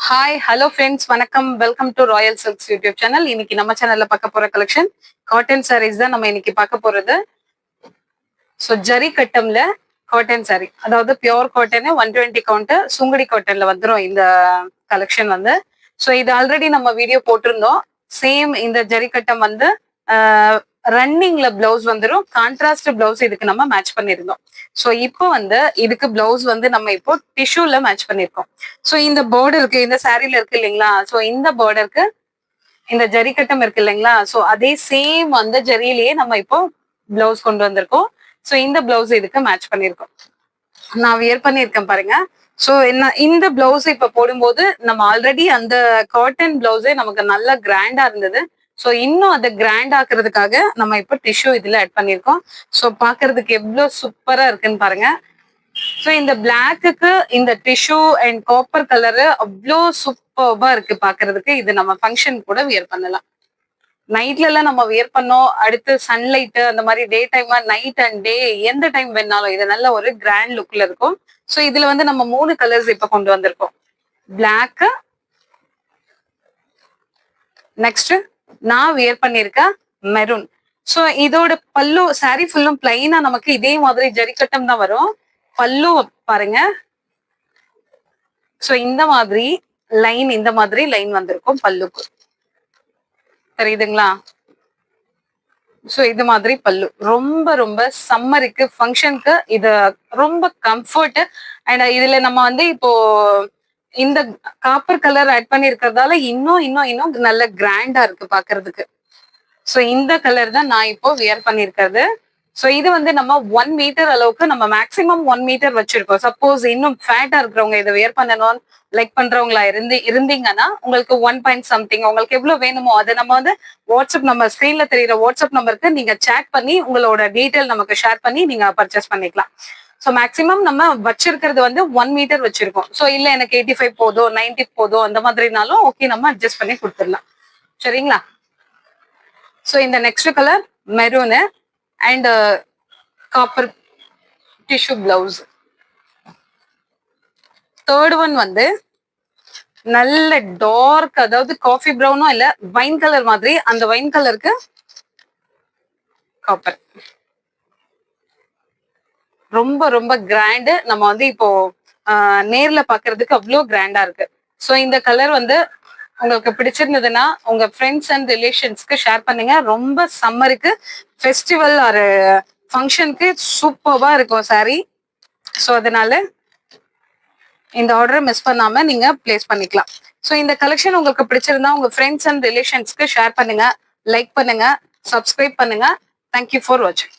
Hi hello friends, வணக்கம். Welcome to Royal silks YouTube channel. இன்னைக்கு நம்ம சேனல்ல பார்க்க போற கலெக்ஷன் காட்டன் சாரீஸ் தான் நம்ம இன்னைக்கு பார்க்க போறது. ஸோ ஜரி கட்டம்ல காட்டன் சாரி, அதாவது பியோர் காட்டன் 120 கவுண்ட் சுங்குடி காட்டன்ல வந்துடும் இந்த கலெக்ஷன் வந்து. ஸோ இது ஆல்ரெடி நம்ம வீடியோ போட்டிருந்தோம். சேம் இந்த ஜரி கட்டம் வந்து ரன்னிங்ல பிளவுஸ் வந்துடும். கான்ட்ராஸ்ட் பிளவுஸ் இதுக்கு நம்ம மேட்ச் பண்ணிருந்தோம். ஸோ இப்போ வந்து இதுக்கு பிளவுஸ் வந்து நம்ம இப்போ டிஷ்யூல மேட்ச் பண்ணிருக்கோம். ஸோ இந்த பார்டருக்கு இந்த சாரீல இருக்கு இல்லைங்களா, ஸோ இந்த பார்டருக்கு இந்த ஜரி கட்டம் இருக்கு இல்லைங்களா, ஸோ அதே சேம் அந்த ஜரியிலேயே நம்ம இப்போ பிளவுஸ் கொண்டு வந்திருக்கோம். ஸோ இந்த பிளவுஸ் இதுக்கு மேட்ச் பண்ணிருக்கோம். நான் வியர் பண்ணியிருக்கேன் பாருங்க. ஸோ என்ன இந்த பிளவுஸ் இப்ப போடும்போது நம்ம ஆல்ரெடி அந்த காட்டன் பிளவுஸே நமக்கு நல்லா கிராண்டா இருந்தது. ஸோ இன்னும் அதை கிராண்ட் ஆக்குறதுக்காக நம்ம இப்போ டிஷ்யூ இதுல ஆட் பண்ணியிருக்கோம். ஸோ பாக்குறதுக்கு எவ்வளவு சூப்பரா இருக்குன்னு பாருங்க. ஸோ இந்த பிளாக்குக்கு இந்த டிஷ்யூ அண்ட் காப்பர் கலரு அவ்வளோ சூப்பர்பா இருக்கு பாக்குறதுக்கு. இது நம்ம ஃபங்க்ஷன் கூட வியர் பண்ணலாம். நைட்ல எல்லாம் நம்ம வியர் பண்ணோம். அடுத்து சன்லைட் அந்த மாதிரி டே டைம், நைட் அண்ட் டே எந்த டைம் வேணாலும் இது நல்ல ஒரு கிராண்ட் லுக்ல இருக்கும். ஸோ இதுல வந்து நம்ம 3 கலர்ஸ் இப்ப கொண்டு வந்திருக்கோம். பிளாக், நெக்ஸ்ட் நான் வியர் பண்ணிருக்க மெரூன். ஸோ இதோட பல்லு சாரி ஃபுல்லும் பிளைனா நமக்கு இதே மாதிரி ஜரிக்கட்டம் தான் வரும். பல்லு பாருங்க. ஸோ இந்த மாதிரி லைன் வந்திருக்கும் பல்லுக்கு, தெரியுதுங்களா? ஸோ இது மாதிரி பல்லு ரொம்ப ரொம்ப சம்மருக்கு ஃபங்க்ஷனுக்கு இது ரொம்ப கம்ஃபர்ட். அண்ட் இதுல நம்ம வந்து இப்போ இந்த காப்பர் கலர் ஆட் பண்ணி இருக்கிறதால இன்னும் நல்ல கிராண்டா இருக்கு பாக்குறதுக்கு. ஸோ இந்த கலர் தான் நான் இப்போ வியர் பண்ணிருக்கிறது. ஸோ இது வந்து நம்ம 1 மீட்டர் அளவுக்கு நம்ம மேக்சிமம் 1 மீட்டர் வச்சிருக்கோம். சப்போஸ் இன்னும் ஃபேட்டா இருக்கிறவங்க இதை வியர் பண்ணணும் லைக் பண்றவங்களா இருந்தீங்கன்னா உங்களுக்கு 1 பாயிண்ட் சம்திங் உங்களுக்கு எவ்வளவு வேணுமோ அதை நம்ம வந்து வாட்ஸ்அப் நம்பர், ஸ்கிரீன்ல தெரியுற வாட்ஸ்அப் நம்பருக்கு நீங்க சேட் பண்ணி உங்களோட டீட்டெயில் நமக்கு ஷேர் பண்ணி நீங்க பர்ச்சேஸ் பண்ணிக்கலாம். ஸோ மேக்சிமம் நம்ம வச்சிருக்கிறது வந்து 1 மீட்டர் வச்சிருக்கோம். ஸோ இல்ல எனக்கு 85 போதும் 90 போதும் அந்த மாதிரினாலும் ஓகே, நம்ம அட்ஜஸ்ட் பண்ணி கொடுத்துடலாம். சரிங்களா? ஸோ இந்த next colour maroon and copper tissue blouse. Third one வந்து நல்ல டார்க், அதாவது காஃபி ப்ரௌனும் இல்ல வைன் கலர் மாதிரி, அந்த வைன் கலருக்கு காப்பர். ரொம்ப ரொம்ப கிராண்டு. நம்ம வந்து இப்போ நேர்ல பாக்குறதுக்கு அவ்வளோ கிராண்டா இருக்கு. ஸோ இந்த கலர் வந்து உங்களுக்கு பிடிச்சிருந்ததுன்னா உங்க ஃப்ரெண்ட்ஸ் அண்ட் ரிலேஷன்ஸ்க்கு ஷேர் பண்ணுங்க. ரொம்ப சம்மருக்கு, ஃபெஸ்டிவல் ஒரு ஃபங்க்ஷனுக்கு சூப்பர்வா இருக்கும் சாரி. ஸோ அதனால இந்த ஆர்டரை மிஸ் பண்ணாம நீங்க பிளேஸ் பண்ணிக்கலாம். ஸோ இந்த கலெக்ஷன் உங்களுக்கு பிடிச்சிருந்தா உங்க ஃப்ரெண்ட்ஸ் அண்ட் ரிலேஷன்ஸ்க்கு ஷேர் பண்ணுங்க, லைக் பண்ணுங்க, சப்ஸ்கிரைப் பண்ணுங்க. தேங்க்யூ ஃபார் வாட்சிங்.